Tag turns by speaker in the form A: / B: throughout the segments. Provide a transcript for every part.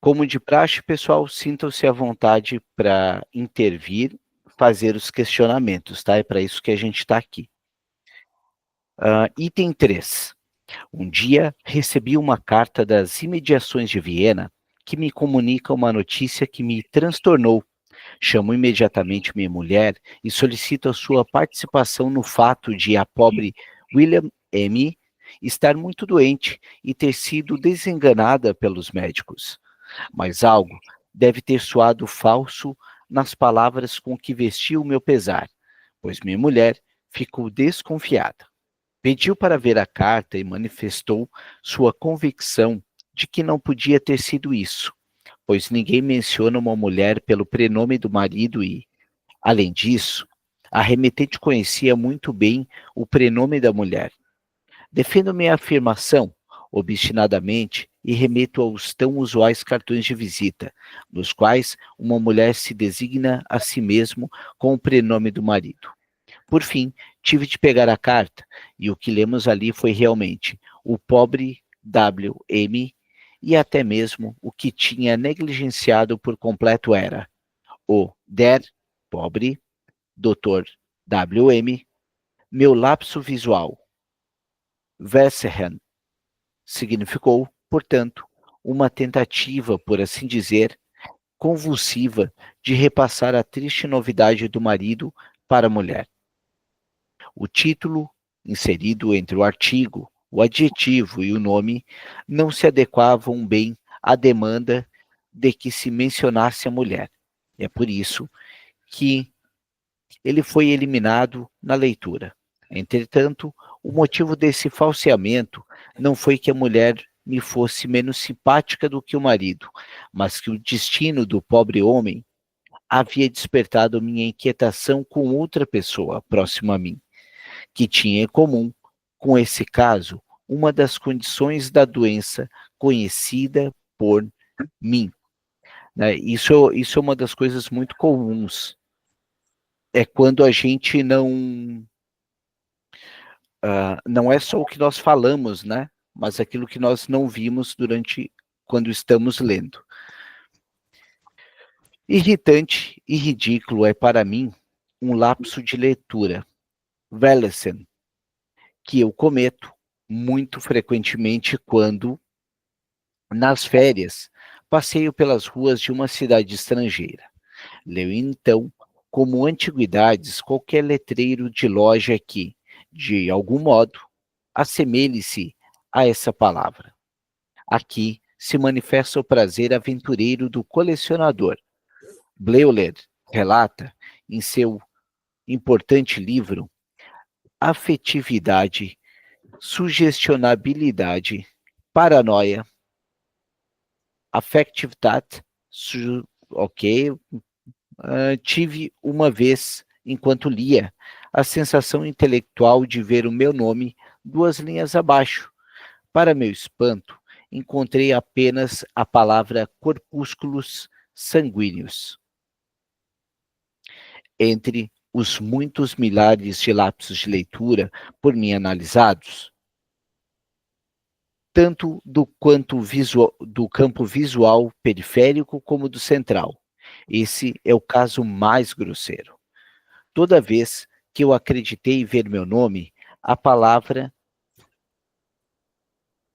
A: Como de praxe, pessoal, sintam-se à vontade para intervir, fazer os questionamentos, tá? É para isso que a gente está aqui. Item 3. Um dia recebi uma carta das imediações de Viena que me comunica uma notícia que me transtornou. Chamo imediatamente minha mulher e solicito a sua participação no fato de a pobre William M. estar muito doente e ter sido desenganada pelos médicos. Mas algo deve ter soado falso nas palavras com que vesti o meu pesar, pois minha mulher ficou desconfiada. Pediu para ver a carta e manifestou sua convicção de que não podia ter sido isso, pois ninguém menciona uma mulher pelo prenome do marido e, além disso, a remetente conhecia muito bem o prenome da mulher. Defendo minha afirmação obstinadamente e remeto aos tão usuais cartões de visita, nos quais uma mulher se designa a si mesmo com o prenome do marido. Por fim, tive de pegar a carta, e o que lemos ali foi realmente o pobre W.M., e até mesmo o que tinha negligenciado por completo era o der, pobre, Dr. W.M., meu lapso visual. Wesserhan significou, portanto, uma tentativa, por assim dizer, convulsiva de repassar a triste novidade do marido para a mulher. O título, inserido entre o artigo, o adjetivo e o nome, não se adequavam bem à demanda de que se mencionasse a mulher. É por isso que ele foi eliminado na leitura. Entretanto, o motivo desse falseamento não foi que a mulher me fosse menos simpática do que o marido, mas que o destino do pobre homem havia despertado minha inquietação com outra pessoa próxima a mim, que tinha em comum com esse caso uma das condições da doença conhecida por mim. Né? Isso é uma das coisas muito comuns. É quando a gente não é só o que nós falamos, né? Mas aquilo que nós não vimos quando estamos lendo. Irritante e ridículo é para mim um lapso de leitura. Wellesen, que eu cometo muito frequentemente quando, nas férias, passeio pelas ruas de uma cidade estrangeira. Leio então, como antiguidades, qualquer letreiro de loja que, de algum modo, assemelhe-se a essa palavra. Aqui se manifesta o prazer aventureiro do colecionador. Bleuler relata, em seu importante livro, Afetividade, Sugestionabilidade, Paranoia, Affectivität, ok, tive uma vez, enquanto lia, a sensação intelectual de ver o meu nome 2 linhas abaixo. Para meu espanto, encontrei apenas a palavra corpúsculos sanguíneos. Entre os muitos milhares de lapsos de leitura por mim analisados, tanto do campo visual periférico como do central. Esse é o caso mais grosseiro. Toda vez que eu acreditei ver meu nome, a palavra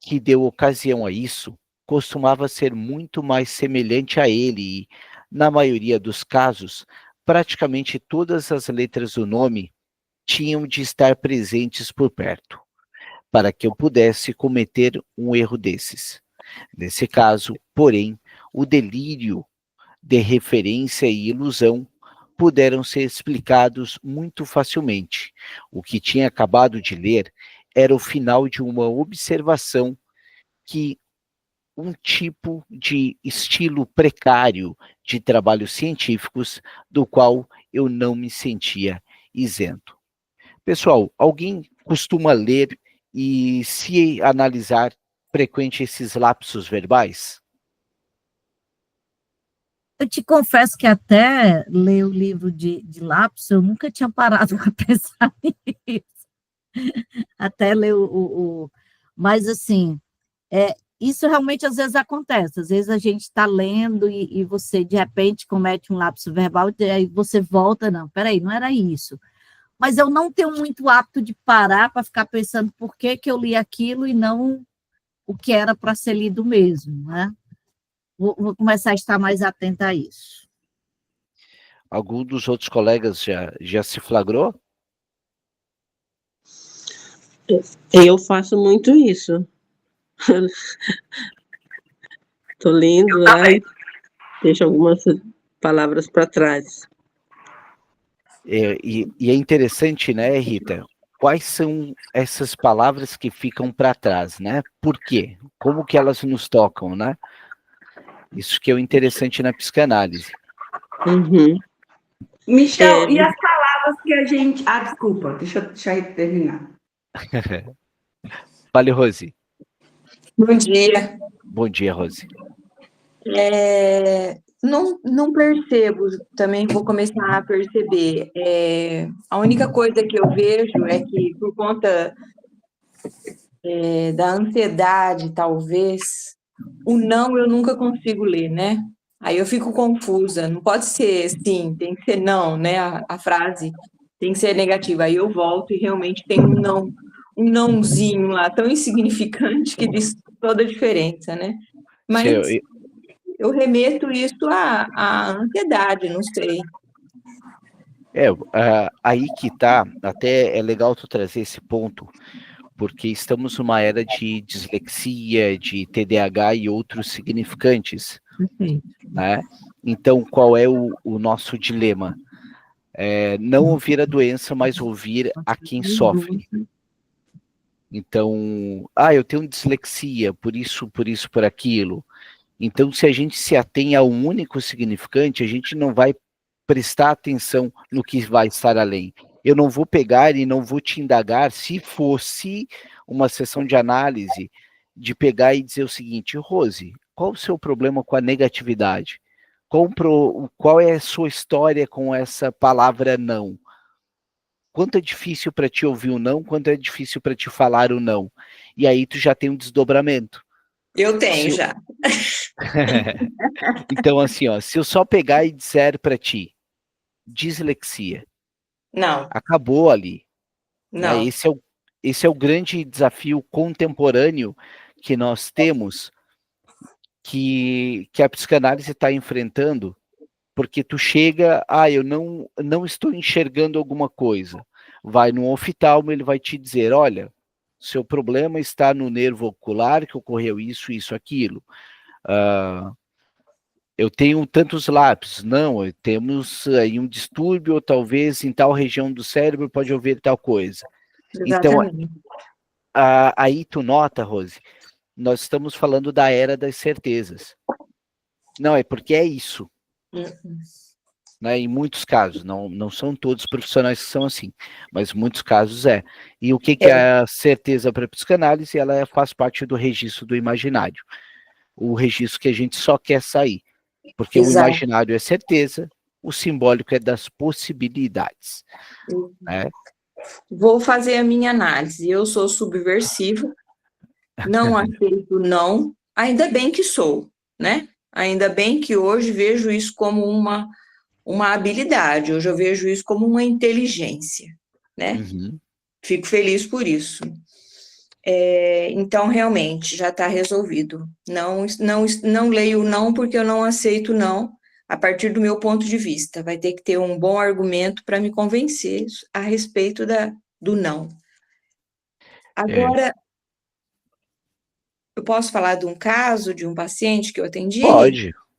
A: que deu ocasião a isso costumava ser muito mais semelhante a ele e, na maioria dos casos, praticamente todas as letras do nome tinham de estar presentes por perto, para que eu pudesse cometer um erro desses. Nesse caso, porém, o delírio de referência e ilusão puderam ser explicados muito facilmente. O que tinha acabado de ler era o final de uma observação que um tipo de estilo precário de trabalhos científicos do qual eu não me sentia isento. Pessoal, alguém costuma ler e se analisar frequente esses lapsos verbais?
B: Eu te confesso que até ler o livro de lápis, eu nunca tinha parado para pensar nisso. Até ler mas assim, isso realmente às vezes acontece. Às vezes a gente está lendo e você, de repente, comete um lapso verbal, e aí você volta, não, peraí, não era isso. Mas eu não tenho muito hábito de parar para ficar pensando por que que eu li aquilo e não o que era para ser lido mesmo, né? Vou começar a estar mais atenta a isso.
A: Algum dos outros colegas já se flagrou?
C: Eu faço muito isso. Estou lendo lá e deixo algumas palavras para trás.
A: E é interessante, né, Rita? Quais são essas palavras que ficam para trás, né? Por quê? Como que elas nos tocam, né? Isso que é o interessante na psicanálise.
C: Uhum.
D: Michel, e as palavras que a gente... Ah, desculpa, deixa eu terminar.
A: Fale, Rose.
E: Bom dia.
A: Bom dia, Rose.
E: Não percebo, também vou começar a perceber. A única coisa que eu vejo é que, por conta da ansiedade, talvez, o não eu nunca consigo ler, né? Aí eu fico confusa. Não pode ser sim, tem que ser não, né? A frase tem que ser negativa. Aí eu volto e realmente tem um nãozinho lá, tão insignificante que diz toda a diferença, né? Mas eu remeto isso à ansiedade, não sei.
A: Aí que tá, até é legal tu trazer esse ponto, porque estamos numa era de dislexia, de TDAH e outros significantes, né? Então, qual é o nosso dilema? Não ouvir a doença, mas ouvir a quem sofre. Então, eu tenho dislexia, por isso, por aquilo. Então, se a gente se atém a um único significante, a gente não vai prestar atenção no que vai estar além. Eu não vou pegar e não vou te indagar se fosse uma sessão de análise, de pegar e dizer o seguinte: Rose, qual o seu problema com a negatividade? Qual é a sua história com essa palavra não? Quanto é difícil para ti ouvir o não, quanto é difícil para te falar o não? E aí tu já tem um desdobramento.
E: Eu tenho já.
A: Então, assim, ó, se eu só pegar e disser para ti, dislexia,
E: não,
A: acabou ali.
E: não.
A: Né? Esse é o grande desafio contemporâneo que nós temos, que a psicanálise está enfrentando, porque tu chega, eu não estou enxergando alguma coisa. Vai no oftalmo, ele vai te dizer, olha, seu problema está no nervo ocular, que ocorreu isso, aquilo. Eu tenho tantos lápis. Não, temos aí um distúrbio, ou talvez em tal região do cérebro pode haver tal coisa.
E: Exatamente.
A: Então, aí tu nota, Rose, nós estamos falando da era das certezas. Não, é porque é isso. Né, em muitos casos, não são todos os profissionais que são assim, mas em muitos casos é. E o que é a certeza para a psicanálise? Ela faz parte do registro do imaginário. O registro que a gente só quer sair. Porque o imaginário é certeza, o simbólico é das possibilidades. Né?
E: Vou fazer a minha análise. Eu sou subversiva, não aceito não, ainda bem que sou, né? Ainda bem que hoje vejo isso como uma habilidade, hoje eu vejo isso como uma inteligência, né?
A: Uhum.
E: Fico feliz por isso. Então, realmente, já está resolvido. Não leio não porque eu não aceito não, a partir do meu ponto de vista. Vai ter que ter um bom argumento para me convencer a respeito do não. Agora, eu posso falar de um caso, de um paciente que eu atendi?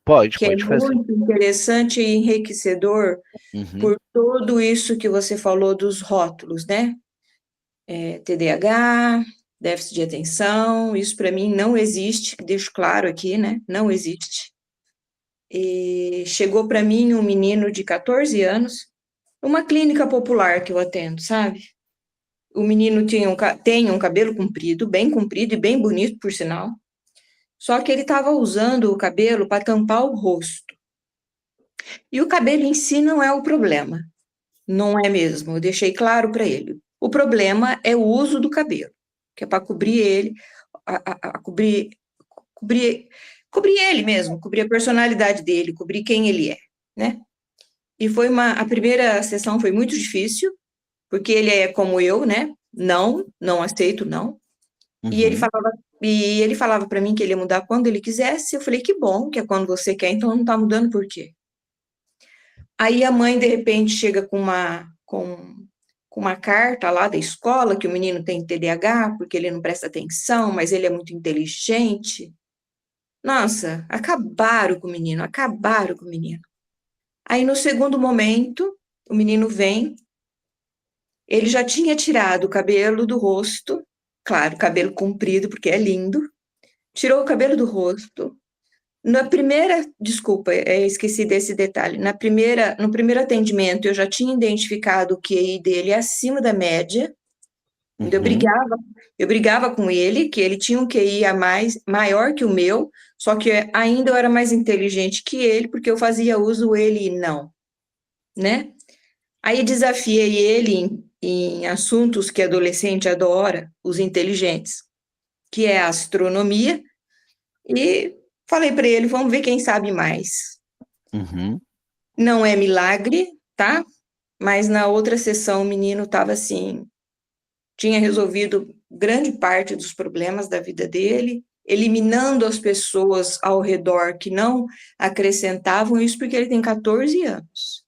A: Pode
E: que é
A: fazer.
E: muito interessante e enriquecedor por tudo isso que você falou dos rótulos, né? TDAH, déficit de atenção, isso para mim não existe, deixo claro aqui, né? Não existe. E chegou para mim um menino de 14 anos, uma clínica popular que eu atendo, sabe? O menino tem um cabelo comprido e bem bonito, por sinal, só que ele estava usando o cabelo para tampar o rosto. E o cabelo em si não é o problema, não é mesmo, eu deixei claro para ele. O problema é o uso do cabelo, que é para cobrir ele, cobrir ele mesmo, cobrir a personalidade dele, cobrir quem ele é, né? E a primeira sessão foi muito difícil, porque ele é como eu, né? Não aceito, não. E
A: Uhum.
E: ele falava para mim que ele ia mudar quando ele quisesse. Eu falei, que bom, que é quando você quer, então não tá mudando por quê? Aí a mãe, de repente, chega com uma carta lá da escola, que o menino tem TDAH, porque ele não presta atenção, mas ele é muito inteligente. Nossa, acabaram com o menino, acabaram com o menino. Aí, no segundo momento, o menino vem, ele já tinha tirado o cabelo do rosto, claro, cabelo comprido, porque é lindo, tirou o cabelo do rosto. Desculpa, esqueci desse detalhe. No primeiro atendimento, eu já tinha identificado o QI dele acima da média. Eu
A: Uhum.
E: brigava com ele, que ele tinha um QI maior que o meu, só que ainda eu era mais inteligente que ele, porque eu fazia uso ele não, né? Aí desafiei ele em assuntos que adolescente adora, os inteligentes, que é a astronomia, e falei para ele, vamos ver quem sabe mais.
A: Uhum.
E: Não é milagre, tá? Mas na outra sessão o menino estava assim, tinha resolvido grande parte dos problemas da vida dele, eliminando as pessoas ao redor que não acrescentavam, isso porque ele tem 14 anos.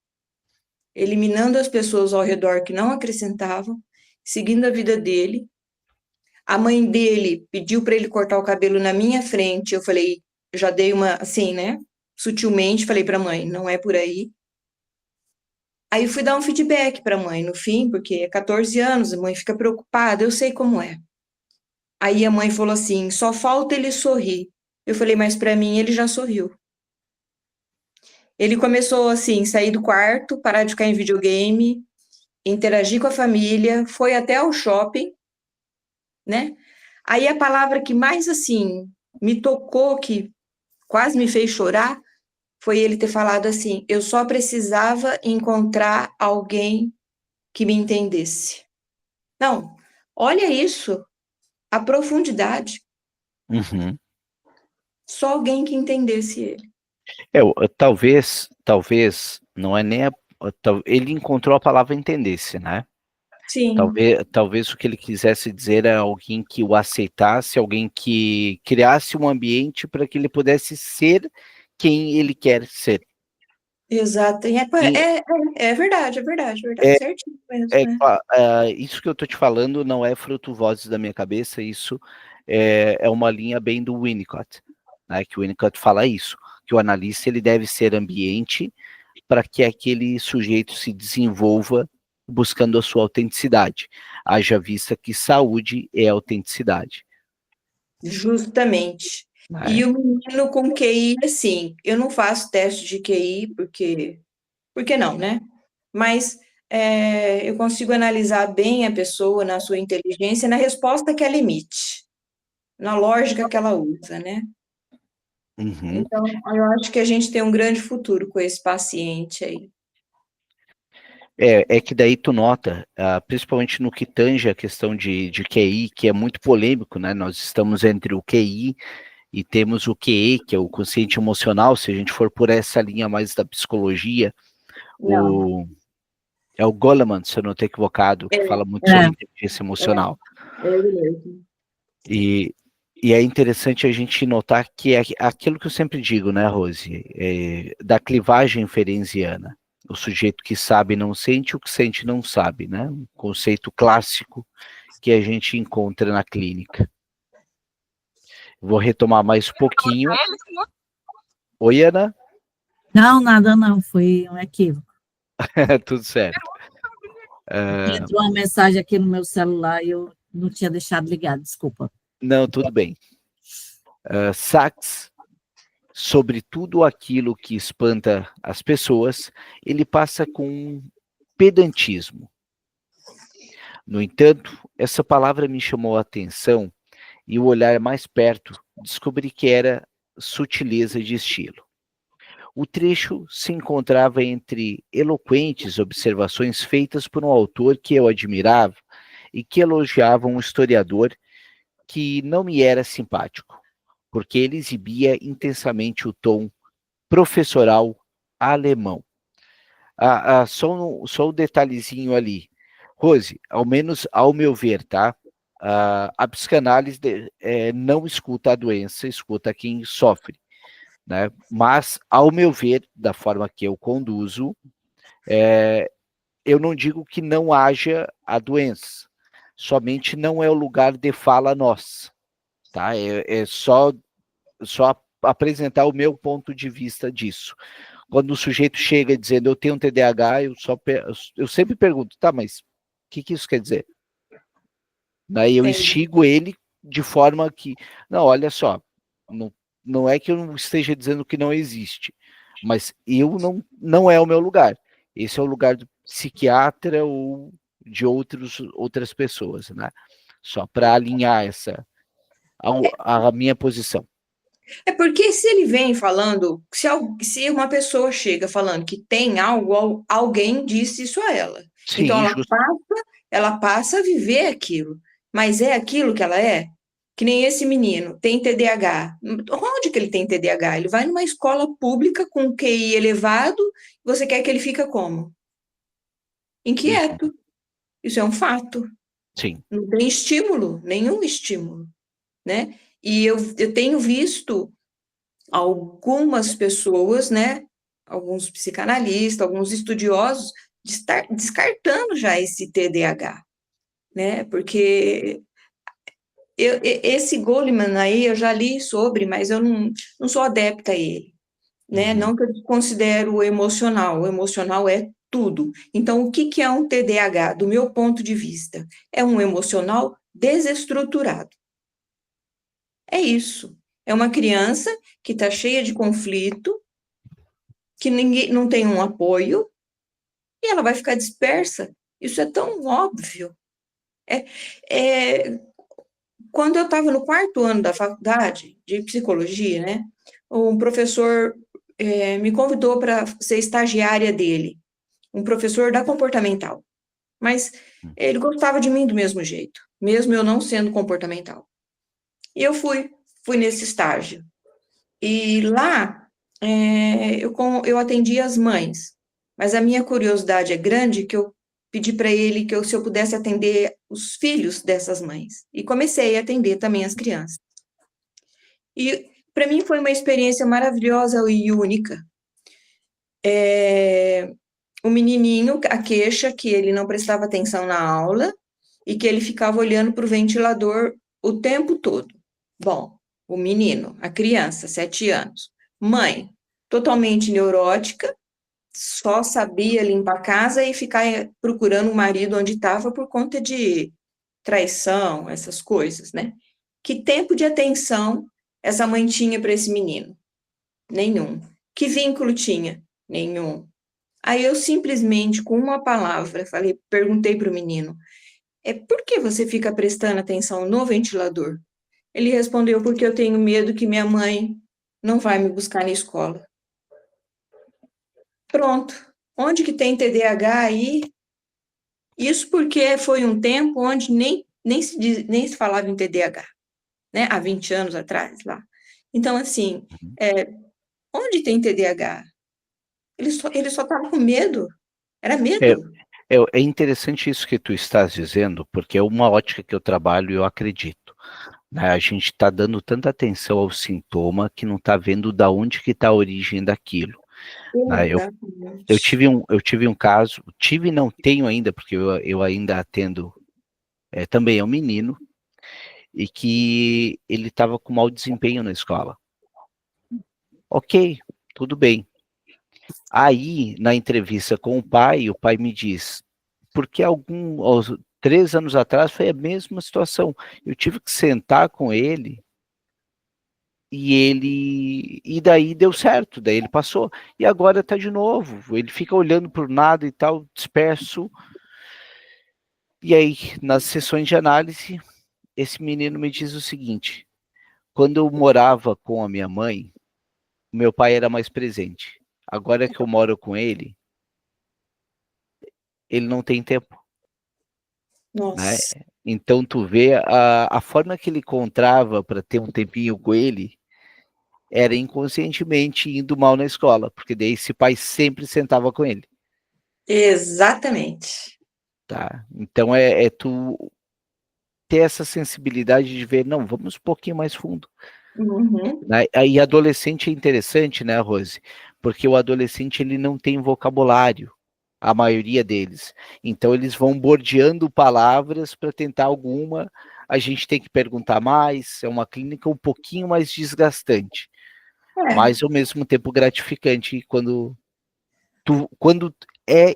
E: Eliminando as pessoas ao redor que não acrescentavam, seguindo a vida dele. A mãe dele pediu para ele cortar o cabelo na minha frente. Eu falei, já dei uma, assim, né? Sutilmente, falei para a mãe, não é por aí. Aí fui dar um feedback para a mãe no fim, porque é 14 anos, a mãe fica preocupada, eu sei como é. Aí a mãe falou assim, só falta ele sorrir. Eu falei, mas para mim ele já sorriu. Ele começou assim, sair do quarto, parar de ficar em videogame, interagir com a família, foi até ao shopping, né? Aí a palavra que mais assim me tocou, que quase me fez chorar, foi ele ter falado assim: eu só precisava encontrar alguém que me entendesse. Não, olha isso, a profundidade.
A: Uhum.
E: Só alguém que entendesse ele.
A: Talvez, não é nem ele encontrou a palavra entendesse, né?
E: Sim,
A: Talvez o que ele quisesse dizer é alguém que o aceitasse, alguém que criasse um ambiente para que ele pudesse ser quem ele quer ser.
E: exato.
A: E
E: É verdade, certinho mesmo, né?
A: isso que eu estou te falando não é fruto vozes da minha cabeça, isso é uma linha bem do Winnicott, né? Que o Winnicott fala isso, que o analista ele deve ser ambiente para que aquele sujeito se desenvolva buscando a sua autenticidade. Haja vista que saúde é autenticidade.
E: Justamente. E
A: Né?
E: o menino com QI, assim, eu não faço teste de QI, porque não, né? Mas eu consigo analisar bem a pessoa na sua inteligência, na resposta que ela emite, na lógica que ela usa, né?
A: Uhum.
E: Então, eu acho que a gente tem um grande futuro com esse paciente aí.
A: É que daí tu nota, principalmente no que tange a questão de QI, que é muito polêmico, né? Nós estamos entre o QI e temos o QE, que é o consciente emocional, se a gente for por essa linha mais da psicologia,
E: Não,
A: é o Goleman, se eu não estou equivocado, que fala muito sobre
B: É,
A: inteligência emocional.
E: é ele mesmo.
A: E, e é interessante a gente notar que é aquilo que eu sempre digo, né, Rose, da clivagem ferenziana. O sujeito que sabe não sente, o que sente não sabe, né? Um conceito clássico que a gente encontra na clínica. Vou retomar mais um pouquinho. Oi, Ana?
B: não, nada não, foi um equívoco.
A: Tudo certo.
B: Entrou uma mensagem aqui no meu celular e eu não tinha deixado ligado, desculpa.
A: Não, tudo bem. Sachs, sobre tudo aquilo que espanta as pessoas, ele passa com pedantismo. No entanto, essa palavra me chamou a atenção e o olhar mais perto descobri que era sutileza de estilo. O trecho se encontrava entre eloquentes observações feitas por um autor que eu admirava e que elogiava um historiador que não me era simpático. porque ele exibia intensamente o tom professoral alemão. Só um detalhezinho ali. Rose, ao menos ao meu ver, tá? A psicanálise não escuta a doença, escuta quem sofre, né? Mas, ao meu ver, da forma que eu conduzo, eu não digo que não haja a doença, somente não é o lugar de fala nossa, tá? É só apresentar o meu ponto de vista disso. Quando o sujeito chega dizendo eu tenho um TDAH, eu sempre pergunto, tá, mas o que isso quer dizer? Daí eu instigo ele de forma que, não, olha só, não é que eu não esteja dizendo que não existe, mas não é o meu lugar. Esse é o lugar do psiquiatra ou de outras pessoas, né? Só para alinhar a minha posição.
E: É porque se ele vem falando, se uma pessoa chega falando que tem algo, alguém disse isso a ela.
A: Sim,
E: Então
A: justo.
E: ela passa a viver aquilo. Mas é aquilo que ela é? Que nem esse menino, tem TDAH. Onde que ele tem TDAH? Ele vai numa escola pública com QI elevado, você quer que ele fique como? Inquieto. Isso é um fato.
A: Sim.
E: Não tem estímulo, nenhum estímulo, né? E eu tenho visto algumas pessoas, né, alguns psicanalistas, alguns estudiosos, descartando já esse TDAH, né, porque esse Goleman aí eu já li sobre, mas eu não sou adepta a ele, né, não que eu considero o emocional é tudo. Então, o que é um TDAH? Do meu ponto de vista, é um emocional desestruturado. É isso. É uma criança que está cheia de conflito, que ninguém não tem um apoio, e ela vai ficar dispersa. Isso é tão óbvio. Quando eu estava no 4º ano da faculdade de psicologia, né, um professor me convidou para ser estagiária dele, um professor da comportamental. Mas ele gostava de mim do mesmo jeito, mesmo eu não sendo comportamental. E eu fui nesse estágio. E lá eu atendi as mães, mas a minha curiosidade é grande que eu pedi para ele se eu pudesse atender os filhos dessas mães. E comecei a atender também as crianças. E para mim foi uma experiência maravilhosa e única. O menininho, a queixa que ele não prestava atenção na aula e que ele ficava olhando para o ventilador o tempo todo. Bom, o menino, a criança, 7 anos. Mãe, totalmente neurótica, só sabia limpar a casa e ficar procurando o marido onde estava por conta de traição, essas coisas, né? Que tempo de atenção essa mãe tinha para esse menino? Nenhum. Que vínculo tinha? Nenhum. Aí eu simplesmente, com uma palavra, perguntei para o menino, por que você fica prestando atenção no ventilador? Ele respondeu, porque eu tenho medo que minha mãe não vai me buscar na escola. Pronto. Onde que tem TDAH aí? Isso porque foi um tempo onde nem se falava em TDAH, né? Há 20 anos atrás, lá. Então, assim, onde tem TDAH? Ele só estava com medo. Era medo.
A: É interessante isso que tu estás dizendo, porque é uma ótica que eu trabalho e eu acredito. Né? A gente está dando tanta atenção ao sintoma que não está vendo da onde que está a origem daquilo. Né? Eu tive um caso, e não tenho ainda, porque eu ainda atendo, também é um menino, e que ele estava com mau desempenho na escola. Ok, tudo bem. Aí, na entrevista com o pai me diz, porque 3 anos atrás foi a mesma situação. Eu tive que sentar com ele e daí deu certo, daí ele passou. E agora está de novo, ele fica olhando para o nada e tal, disperso. E aí, nas sessões de análise, esse menino me diz o seguinte, quando eu morava com a minha mãe, meu pai era mais presente. Agora que eu moro com ele não tem tempo.
E: Nossa.
A: Né? Então tu vê a forma que ele encontrava para ter um tempinho com ele era inconscientemente indo mal na escola, porque daí esse pai sempre sentava com ele,
E: Exatamente.
A: tá? Então é tu ter essa sensibilidade de ver, não, vamos um pouquinho mais fundo.
E: Uhum.
A: Né? Aí adolescente é interessante, né, Rose? Porque o adolescente ele não tem vocabulário, a maioria deles. Então eles vão bordeando palavras para tentar alguma. A gente tem que perguntar mais. É uma clínica um pouquinho mais desgastante, mas ao mesmo tempo gratificante quando é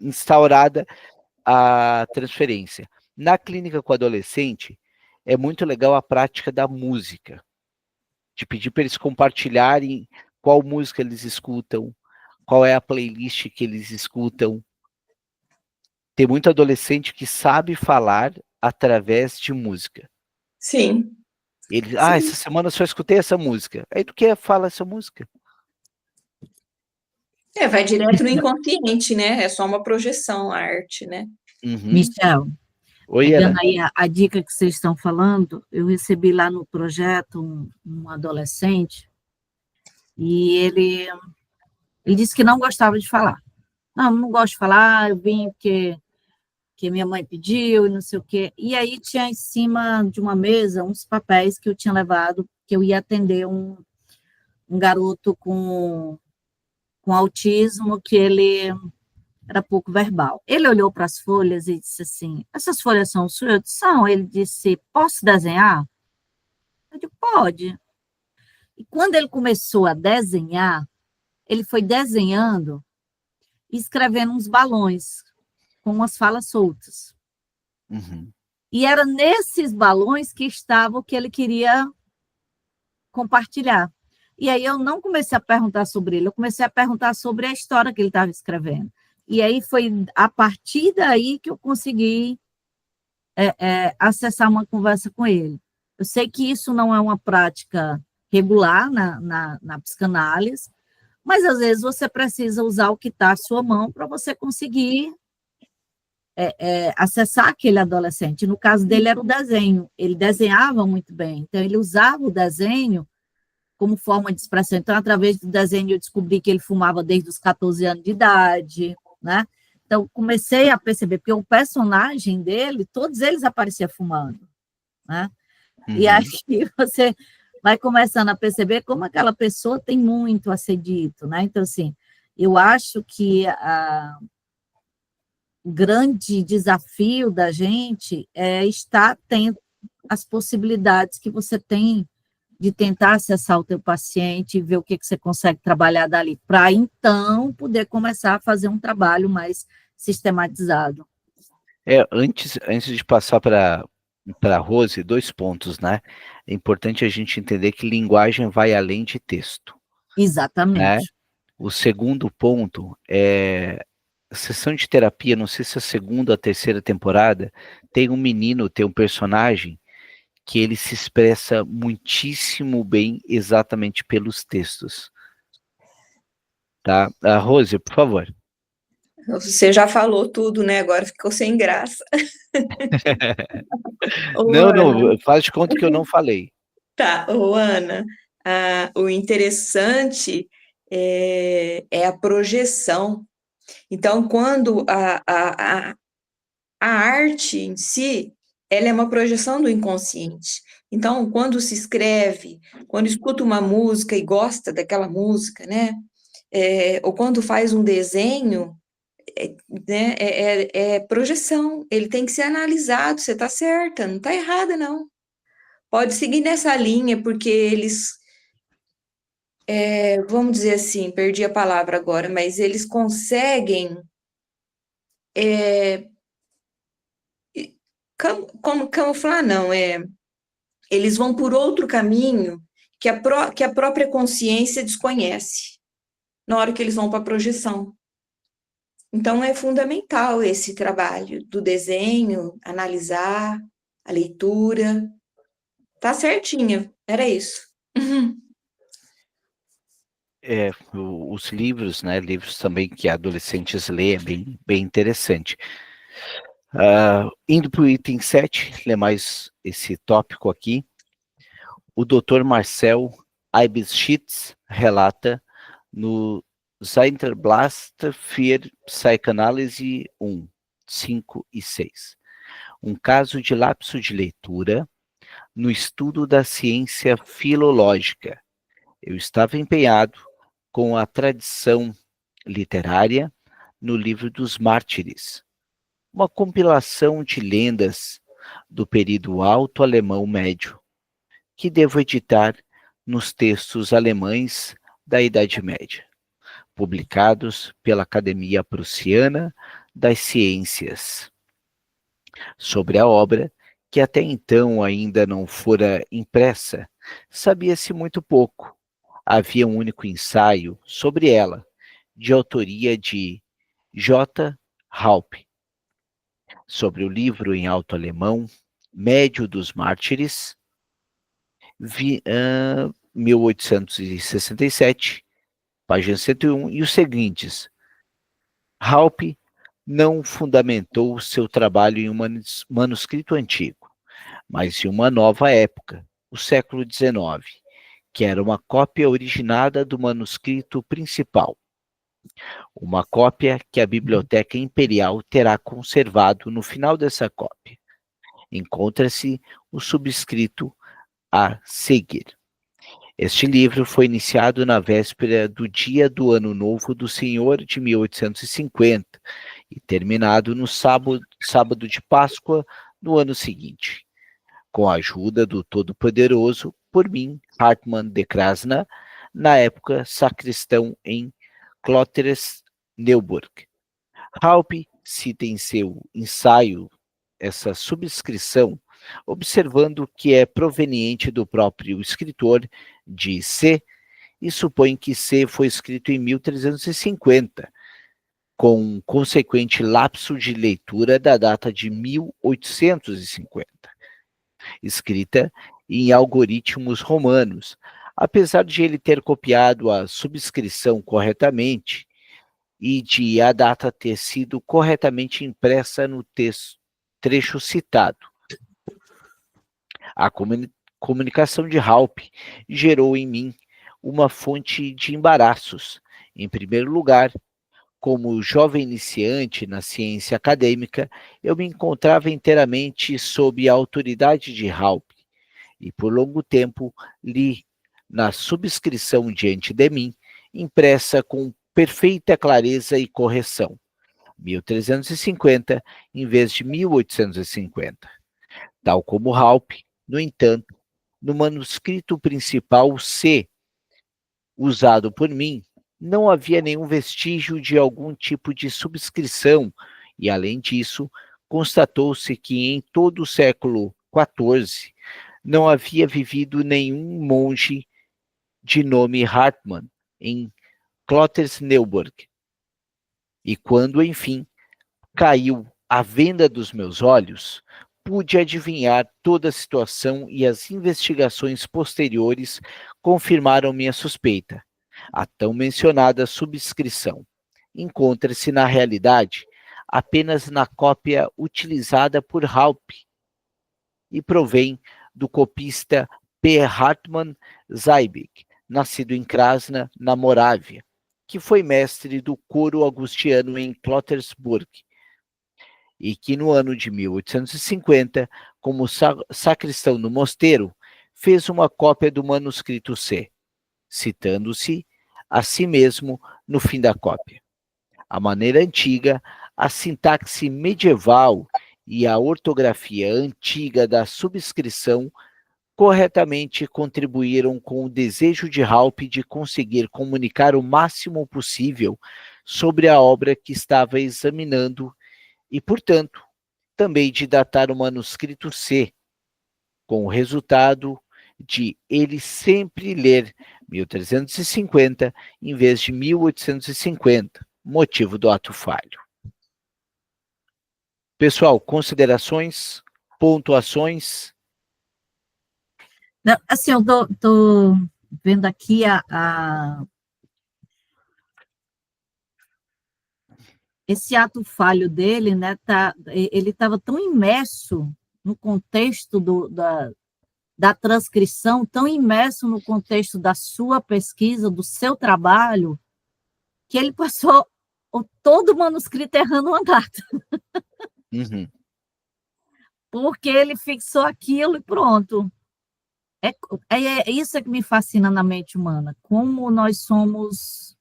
A: instaurada a transferência. Na clínica com adolescente é muito legal a prática da música, de pedir para eles compartilharem qual música eles escutam, qual é a playlist que eles escutam. Tem muito adolescente que sabe falar através de música.
E: Sim.
A: Ele,
E: Sim.
A: essa semana eu só escutei essa música. Aí tu quer falar essa música?
E: Vai direto no inconsciente, né? É só uma projeção, a arte, né?
A: Uhum.
B: Michel,
A: Oi,
B: pegando
A: Ana.
B: aí a dica que vocês estão falando, eu recebi lá no projeto um adolescente e ele disse que não gostava de falar. Não gosto de falar, eu vim porque minha mãe pediu e não sei o quê. E aí tinha em cima de uma mesa uns papéis que eu tinha levado, que eu ia atender um garoto com autismo, que ele era pouco verbal. Ele olhou para as folhas e disse assim, essas folhas são suas? Eu disse, são. Ele disse, posso desenhar? Eu disse, pode. E quando ele começou a desenhar, ele foi desenhando e escrevendo uns balões com umas falas soltas.
A: Uhum.
B: E era nesses balões que estava o que ele queria compartilhar. E aí eu não comecei a perguntar sobre ele, eu comecei a perguntar sobre a história que ele estava escrevendo. E aí foi a partir daí que eu consegui acessar uma conversa com ele. Eu sei que isso não é uma prática regular na psicanálise, mas às vezes você precisa usar o que está à sua mão para você conseguir acessar aquele adolescente. No caso dele era o desenho, ele desenhava muito bem, então ele usava o desenho como forma de expressão. Então, através do desenho, eu descobri que ele fumava desde os 14 anos de idade, né? Então, comecei a perceber, porque o personagem dele, todos eles apareciam fumando, né?
A: Uhum.
B: E aí você vai começando a perceber como aquela pessoa tem muito a ser dito, né? Então, assim, eu acho que o grande desafio da gente é estar atento às possibilidades que você tem de tentar acessar o teu paciente e ver o que você consegue trabalhar dali, para então poder começar a fazer um trabalho mais sistematizado.
A: Antes de passar para a Rose, 2 pontos, né? É importante a gente entender que linguagem vai além de texto.
B: Exatamente.
A: Né? O segundo ponto é sessão de terapia, não sei se a segunda ou a terceira temporada, tem um personagem que ele se expressa muitíssimo bem exatamente pelos textos. Tá? A Rose, por favor.
E: Você já falou tudo, né? Agora ficou sem graça.
A: Não, faz de conta que eu não falei.
E: Tá, Ana, o interessante é a projeção. Então, quando a arte em si, ela é uma projeção do inconsciente. Então, quando se escreve, quando escuta uma música e gosta daquela música, né? Ou quando faz um desenho, né? É projeção. Ele tem que ser analisado. Você está certa, não está errada, não. Pode seguir nessa linha, porque eles, vamos dizer assim, perdi a palavra agora, mas eles conseguem como camuflar, não, eles vão por outro caminho que a própria consciência desconhece, na hora que eles vão para a projeção. Então, é fundamental esse trabalho do desenho, analisar, a leitura. Tá certinha, era isso.
A: Os livros, né? Livros também que adolescentes lêem, é bem interessante. Indo para o item 7, ler mais esse tópico aqui. O Dr. Marcel Eibschitz relata no Zeitgeist für Psychanalyse 1, 5 e 6. Um caso de lapso de leitura no estudo da ciência filológica. Eu estava empenhado com a tradição literária no livro dos Mártires, uma compilação de lendas do período alto alemão médio, que devo editar nos textos alemães da Idade Média, publicados pela Academia Prussiana das Ciências. Sobre a obra, que até então ainda não fora impressa, sabia-se muito pouco. Havia um único ensaio sobre ela, de autoria de J. Haupe. Sobre o livro em alto alemão, Médio dos Mártires, 1867, página 101, e os seguintes. Haupe não fundamentou seu trabalho em um manuscrito antigo, mas em uma nova época, o século XIX, que era uma cópia originada do manuscrito principal. Uma cópia que a Biblioteca Imperial terá conservado. No final dessa cópia encontra-se o subscrito a seguir. Este livro foi iniciado na véspera do dia do Ano Novo do Senhor de 1850 e terminado no sábado de Páscoa no ano seguinte. Com a ajuda do Todo-Poderoso, por mim, Hartmann de Krasna, na época sacristão em Klotters-Neuburg. Haupe cita em seu ensaio essa subscrição, observando que é proveniente do próprio escritor de C, e supõe que C foi escrito em 1350, com um consequente lapso de leitura da data de 1850, escrita em algoritmos romanos, apesar de ele ter copiado a subscrição corretamente e de a data ter sido corretamente impressa no trecho citado. A comunicação de Haupe gerou em mim uma fonte de embaraços. Em primeiro lugar, como jovem iniciante na ciência acadêmica, eu me encontrava inteiramente sob a autoridade de Haupe, e por longo tempo li na subscrição diante de mim, impressa com perfeita clareza e correção, 1350 em vez de 1850. Tal como Haupe, no entanto, no manuscrito principal C, usado por mim, não havia nenhum vestígio de algum tipo de subscrição, e, além disso, constatou-se que em todo o século XIV não havia vivido nenhum monge de nome Hartmann em Klotters-Neuburg. E quando, enfim, caiu a venda dos meus olhos, pude adivinhar toda a situação, e as investigações posteriores confirmaram minha suspeita. A tão mencionada subscrição encontra-se, na realidade, apenas na cópia utilizada por Haupe e provém do copista P. Hartmann Zeibig, nascido em Krasna, na Morávia, que foi mestre do coro augustiano em Klottersburg, e que no ano de 1850, como sacristão no mosteiro, fez uma cópia do manuscrito C, citando-se a si mesmo no fim da cópia. A maneira antiga, a sintaxe medieval e a ortografia antiga da subscrição corretamente contribuíram com o desejo de Haupe de conseguir comunicar o máximo possível sobre a obra que estava examinando e, portanto, também de datar o manuscrito C, com o resultado de ele sempre ler 1350 em vez de 1850, motivo do ato falho. Pessoal, considerações, pontuações?
B: Não, assim, eu tô vendo aqui esse ato falho dele, né? Ele estava tão imerso no contexto da transcrição, tão imerso no contexto da sua pesquisa, do seu trabalho, que ele passou todo o manuscrito errando uma data.
A: Uhum.
B: Porque ele fixou aquilo e pronto. É isso que me fascina na mente humana, como nós somos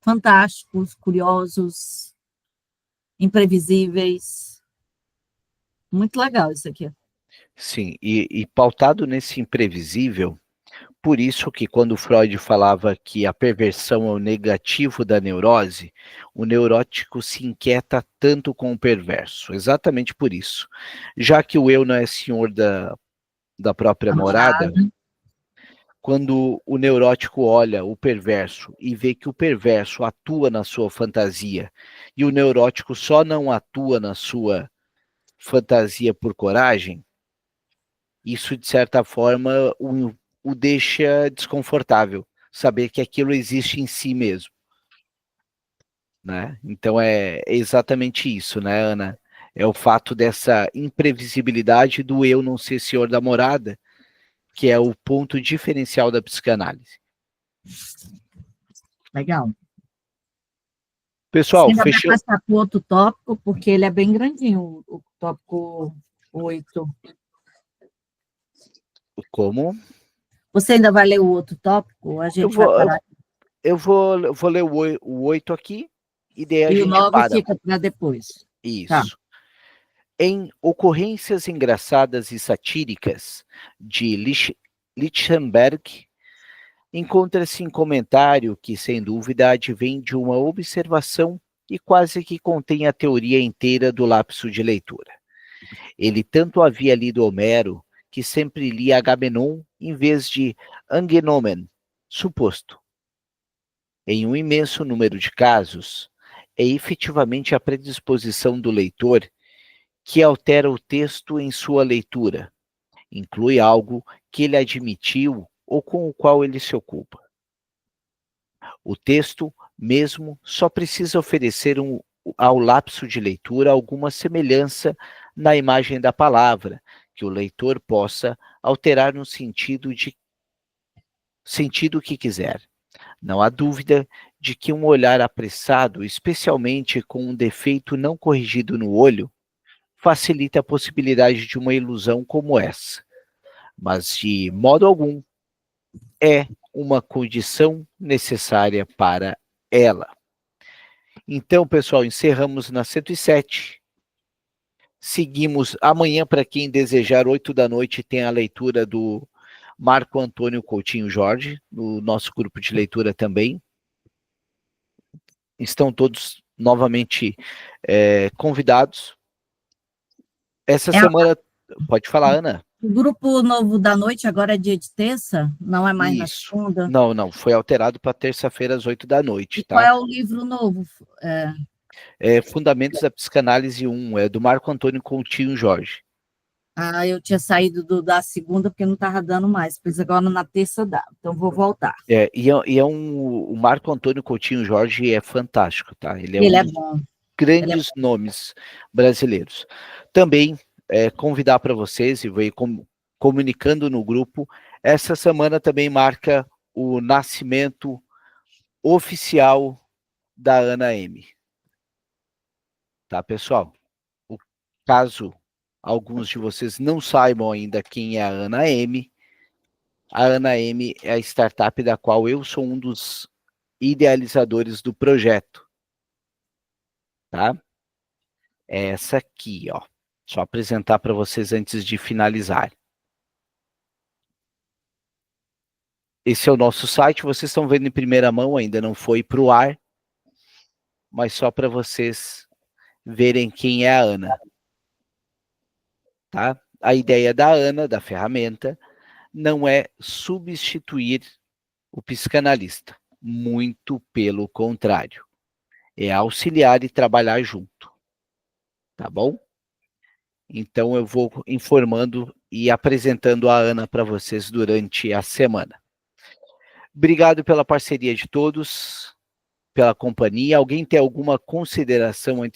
B: fantásticos, curiosos, imprevisíveis. Muito legal isso aqui.
A: Sim, e pautado nesse imprevisível, por isso que quando Freud falava que a perversão é o negativo da neurose, o neurótico se inquieta tanto com o perverso, exatamente por isso. Já que o eu não é senhor da própria morada, quando o neurótico olha o perverso e vê que o perverso atua na sua fantasia, e o neurótico só não atua na sua fantasia por coragem, isso, de certa forma, o deixa desconfortável, saber que aquilo existe em si mesmo, né? Então é exatamente isso, né, Ana? É o fato dessa imprevisibilidade do eu não ser senhor da morada, que é o ponto diferencial da psicanálise.
B: Legal.
A: Pessoal,
B: Você ainda vai
A: fechou.
B: passar para o outro tópico, porque ele é bem grandinho, o tópico 8.
A: Como?
B: Você ainda vai ler o outro tópico? Ou a gente vai parar?
A: Eu vou ler o 8 aqui, e daí a
B: E o
A: gente
B: 9
A: para.
B: fica para depois.
A: Isso.
B: Tá.
A: Em Ocorrências Engraçadas e Satíricas, de Lichtenberg, encontra-se um comentário que, sem dúvida, advém de uma observação e quase que contém a teoria inteira do lapso de leitura. Ele tanto havia lido Homero, que sempre lia Agamenon em vez de Angenomen, suposto. Em um imenso número de casos, é efetivamente a predisposição do leitor que altera o texto em sua leitura, inclui algo que ele admitiu ou com o qual ele se ocupa. O texto mesmo só precisa oferecer ao lapso de leitura alguma semelhança na imagem da palavra, que o leitor possa alterar no sentido que quiser. Não há dúvida de que um olhar apressado, especialmente com um defeito não corrigido no olho, facilita a possibilidade de uma ilusão como essa, mas de modo algum é uma condição necessária para ela. Então, pessoal, encerramos na 107. Seguimos amanhã, para quem desejar, 8 da noite, tem a leitura do Marco Antônio Coutinho Jorge, no nosso grupo de leitura também. Estão todos novamente convidados. Essa semana... Pode falar, Ana.
B: O grupo novo da noite agora é dia de terça? Não é mais na segunda?
A: Não. Foi alterado para terça-feira, às 8 da noite.
B: E qual é o livro novo?
A: Fundamentos da Psicanálise 1, é do Marco Antônio Coutinho Jorge.
B: Eu tinha saído da segunda porque não estava dando mais, pois agora na terça dá, então vou voltar.
A: O Marco Antônio Coutinho Jorge é fantástico, tá? Ele
B: é
A: um
B: bom.
A: Grandes nomes brasileiros. Também convidar para vocês, e veio comunicando no grupo, essa semana também marca o nascimento oficial da Ana M. Tá, pessoal? Caso alguns de vocês não saibam ainda quem é a Ana M é a startup da qual eu sou um dos idealizadores do projeto. Tá? É essa aqui, ó. Só apresentar para vocês antes de finalizar. Esse é o nosso site, vocês estão vendo em primeira mão, ainda não foi para o ar, mas só para vocês verem quem é a Ana. Tá? A ideia da Ana, da ferramenta, não é substituir o psicanalista, muito pelo contrário. É auxiliar e trabalhar junto. Tá bom? Então eu vou informando e apresentando a Ana para vocês durante a semana. Obrigado pela parceria de todos, pela companhia. Alguém tem alguma consideração antes